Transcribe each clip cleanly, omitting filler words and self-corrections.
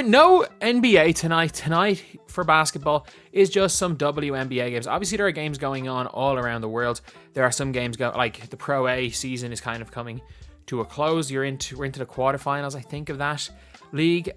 No NBA tonight. Tonight for basketball is just some WNBA games. Obviously, there are games going on all around the world. There are some games like the Pro A season is kind of coming to a close. We're into the quarterfinals, I think, of that league.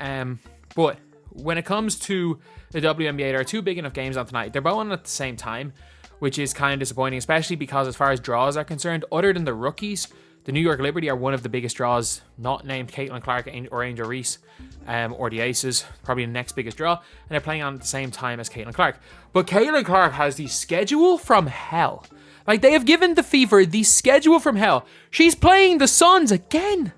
But when it comes to the WNBA, there are two big enough games on tonight. They're both on at the same time, which is kind of disappointing, especially because as far as draws are concerned, other than the rookies, the New York Liberty are one of the biggest draws, not named Caitlin Clark or Angel Reese, or the Aces, probably the next biggest draw, and they're playing on at the same time as Caitlin Clark. But Caitlin Clark has the schedule from hell. Like, they have given the Fever the schedule from hell. She's playing the Suns again.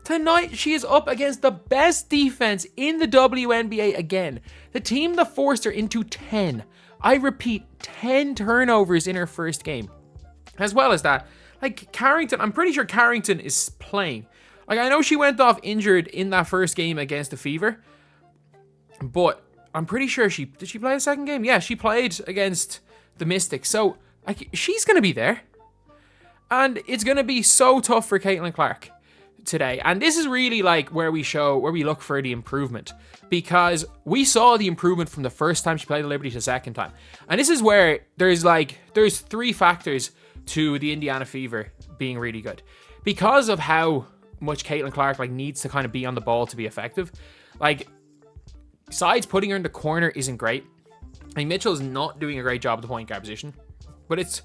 Tonight, she is up against the best defense in the WNBA again. The team that forced her into 10, I repeat, 10 turnovers in her first game. As well as that, like, Carrington, I'm pretty sure Carrington is playing. Like, I know she went off injured in that first game against the Fever, but I'm pretty sure did she play the second game? Yeah, she played against the Mystics. So, like, she's going to be there. And it's going to be so tough for Caitlin Clark today. And this is really like where we look for the improvement, because we saw the improvement from the first time she played the Liberty to the second time. And this is where there's three factors to the Indiana Fever being really good, because of how much Caitlin Clark needs to kind of be on the ball to be effective. Like, besides putting her in the corner isn't great. Like, Mitchell's not doing a great job at the point guard position, but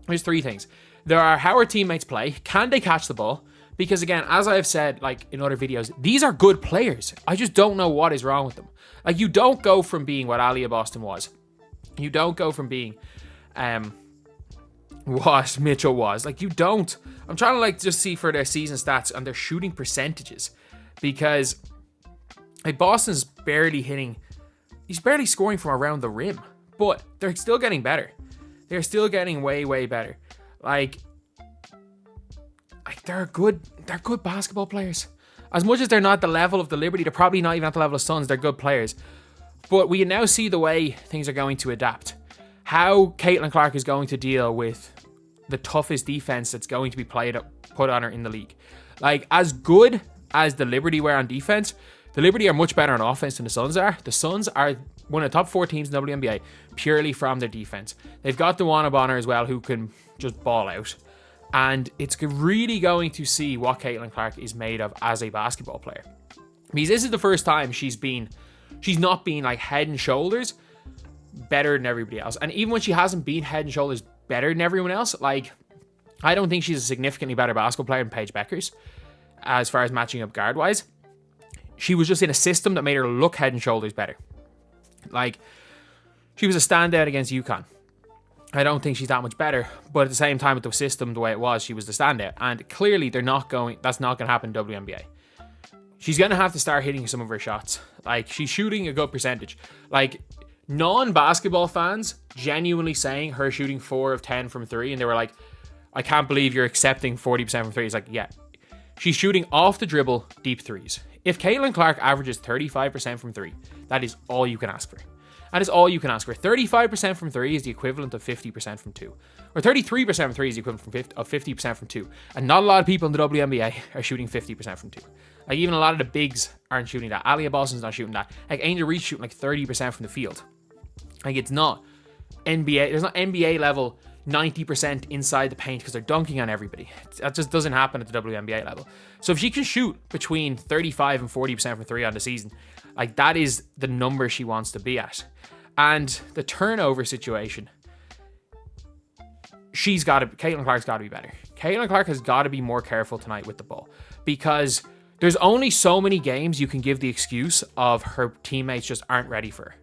there's three things. There are how her teammates play. Can they catch the ball? Because again, as I've said in other videos, these are good players. I just don't know what is wrong with them. Like, you don't go from being what Aliyah Boston was. You don't go from being what Mitchell was. Like, you don't. I'm trying to just see for their season stats and their shooting percentages, because Boston's barely hitting. He's barely scoring from around the rim, but they're still getting better. They're still getting way, way better. Like they're good basketball players. As much as they're not the level of the Liberty, they're probably not even at the level of Suns. They're good players. But we can now see the way things are going to adapt. How Caitlin Clark is going to deal with the toughest defense that's going to be put on her in the league. Like, as good as the Liberty were on defense, the Liberty are much better on offense than the Suns are. The Suns are one of the top 4 teams in the WNBA purely from their defense. They've got Dewana Bonner as well, who can just ball out. And it's really going to see what Caitlin Clark is made of as a basketball player. Because this is the first time she's not been head and shoulders better than everybody else. And even when she hasn't been head and shoulders better than everyone else, I don't think she's a significantly better basketball player than Paige Beckers as far as matching up guard wise. She was just in a system that made her look head and shoulders better. She was a standout against UConn. I don't think she's that much better, but at the same time, with the system the way it was, she was the standout. And clearly, that's not going to happen in WNBA. She's going to have to start hitting some of her shots. She's shooting a good percentage. Non-basketball fans genuinely saying her shooting 4 of 10 from 3, and they were like, I can't believe you're accepting 40% from 3. It's like, yeah. She's shooting off the dribble deep threes. If Caitlin Clark averages 35% from 3, that is all you can ask for. That is all you can ask for. 35% from 3 is the equivalent of 50% from 2. Or 33% from 3 is the equivalent of 50% from 2. And not a lot of people in the WNBA are shooting 50% from 2. Even a lot of the bigs aren't shooting that. Aliyah Boston's not shooting that. Angel Reese shooting 30% from the field. It's not NBA. There's not NBA level 90% inside the paint because they're dunking on everybody. That just doesn't happen at the WNBA level. So if she can shoot between 35 and 40% from 3 on the season, that is the number she wants to be at. And the turnover situation, Caitlin Clark's got to be better. Caitlin Clark has got to be more careful tonight with the ball, because there's only so many games you can give the excuse of her teammates just aren't ready for her.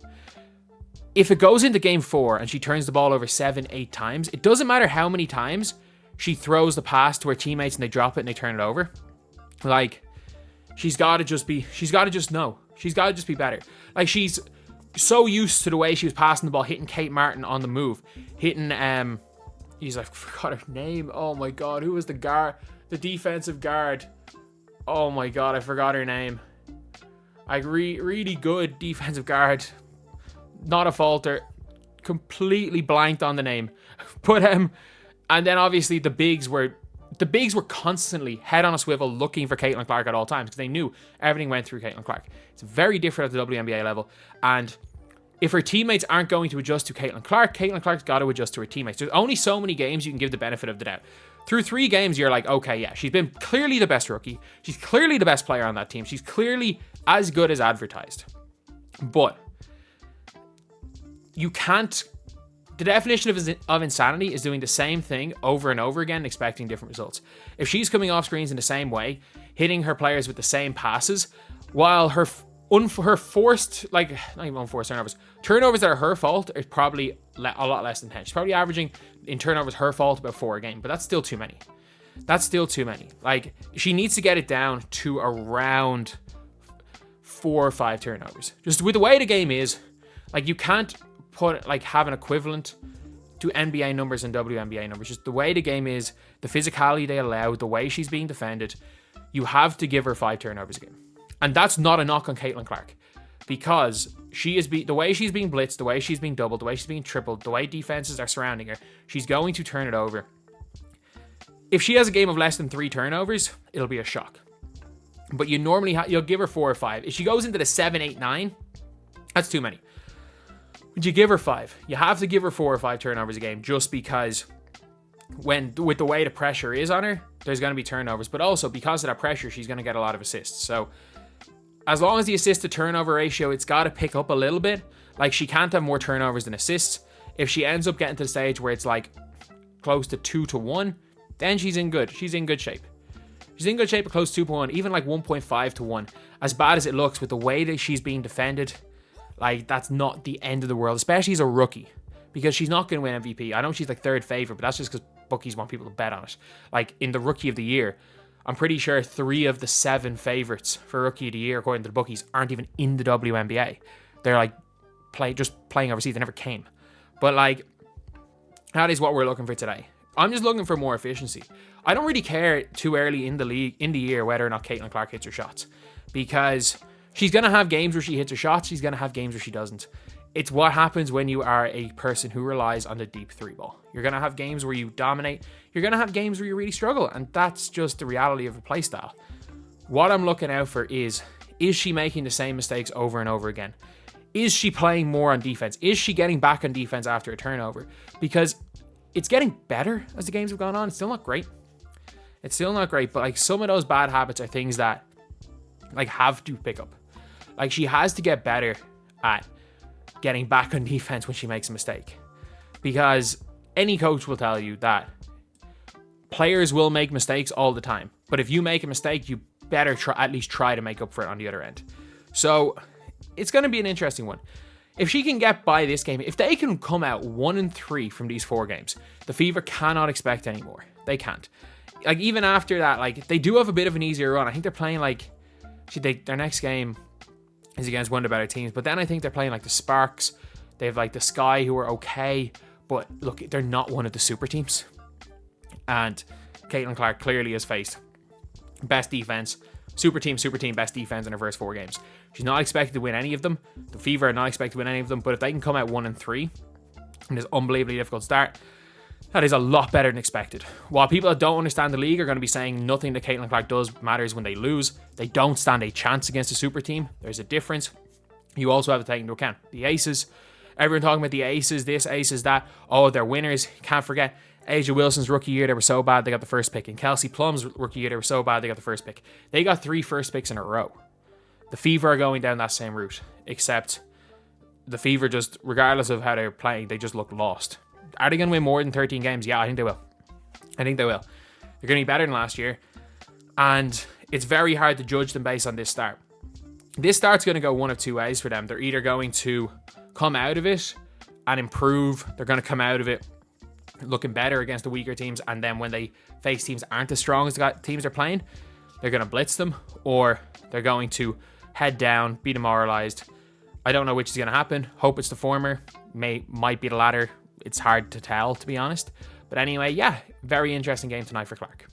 If it goes into game 4 and she turns the ball over 7-8 times, it doesn't matter how many times she throws the pass to her teammates and they drop it and they turn it over. She's got to just know. She's got to just be better. She's so used to the way she was passing the ball, hitting Kate Martin on the move, hitting, I forgot her name. Oh my God, who was the defensive guard? Oh my God, I forgot her name. Really good defensive guard. Not a falter. Completely blanked on the name. But, and then obviously the bigs were the bigs were constantly head on a swivel looking for Caitlin Clark at all times because they knew everything went through Caitlin Clark. It's very different at the WNBA level. And if her teammates aren't going to adjust to Caitlin Clark's got to adjust to her teammates. There's only so many games you can give the benefit of the doubt. Through 3 games, you're like, okay, yeah, she's been clearly the best rookie. She's clearly the best player on that team. She's clearly as good as advertised. But you can't... The definition of insanity is doing the same thing over and over again, expecting different results. If she's coming off screens in the same way, hitting her players with the same passes, while her forced, like, not even unforced turnovers that are her fault is probably a lot less than 10. She's probably averaging in turnovers her fault about 4 a game, but that's still too many. Like, she needs to get it down to around 4 or 5 turnovers. Just with the way the game is, like, you can't have an equivalent to NBA numbers and WNBA numbers. Just the way the game is, the physicality they allow, the way she's being defended, you have to give her 5 turnovers a game. And that's not a knock on Caitlin Clark, because the way she's being blitzed, the way she's being doubled, the way she's being tripled, the way defenses are surrounding her, she's going to turn it over. If she has a game of less than 3 turnovers, it'll be a shock. But you normally you'll give her 4 or 5. If she goes into the 7, 8, 9, that's too many. Would you give her 5? You have to give her 4 or 5 turnovers a game, just because with the way the pressure is on her, there's going to be turnovers. But also, because of that pressure, she's going to get a lot of assists. So as long as the assist to turnover ratio, it's got to pick up a little bit. Like, she can't have more turnovers than assists. If she ends up getting to the stage where it's like close to 2 to 1, then she's in good shape. She's in good shape at close to 2 to 1, even like 1.5 to 1. As bad as it looks with the way that she's being defended, like, that's not the end of the world, especially as a rookie, because she's not going to win MVP. I know she's like 3rd favorite, but that's just because bookies want people to bet on it. Like, in the Rookie of the Year, I'm pretty sure 3 of the 7 favorites for Rookie of the Year, according to the bookies, aren't even in the WNBA. They're like just playing overseas. They never came. But like, that is what we're looking for today. I'm just looking for more efficiency. I don't really care too early in the year whether or not Caitlin Clark hits her shots, because she's going to have games where she hits her shots. She's going to have games where she doesn't. It's what happens when you are a person who relies on the deep 3 ball. You're going to have games where you dominate. You're going to have games where you really struggle. And that's just the reality of a play style. What I'm looking out for is she making the same mistakes over and over again? Is she playing more on defense? Is she getting back on defense after a turnover? Because it's getting better as the games have gone on. It's still not great. But like, some of those bad habits are things that like have to pick up. Like, she has to get better at getting back on defense when she makes a mistake, because any coach will tell you that players will make mistakes all the time. But if you make a mistake, you better at least try to make up for it on the other end. So it's going to be an interesting one. If she can get by this game, if they can come out 1-3 from these 4 games, the Fever cannot expect any more. They can't. Like, even after that, like, they do have a bit of an easier run. I think they're playing like their next game is against one of the better teams. But then I think they're playing like the Sparks. They have like the Sky, who are okay. But look, they're not one of the super teams. And Caitlin Clark clearly has faced best defense, super team, best defense in her first 4 games. She's not expected to win any of them. The Fever are not expected to win any of them. But if they can come out 1-3 in this unbelievably difficult start, that is a lot better than expected. While people that don't understand the league are going to be saying nothing that Caitlin Clark does matters when they lose, they don't stand a chance against a super team. There's a difference. You also have to take into account the aces. Everyone talking about the aces, this, aces, that. Oh, they're winners. Can't forget Asia Wilson's rookie year, they were so bad they got the first pick. And Kelsey Plum's rookie year, they were so bad they got the first pick. They got 3 first picks in a row. The Fever are going down that same route, except the Fever, just regardless of how they're playing, they just look lost. Are they going to win more than 13 games? Yeah, I think they will. They're going to be better than last year. And it's very hard to judge them based on this start. This start's going to go one of 2 ways for them. They're either going to come out of it and improve. They're going to come out of it looking better against the weaker teams. And then when they face teams aren't as strong as the teams they're playing, they're going to blitz them. Or they're going to head down, be demoralized. I don't know which is going to happen. Hope it's the former. Might be the latter. It's hard to tell, to be honest. But anyway, yeah, very interesting game tonight for Clark.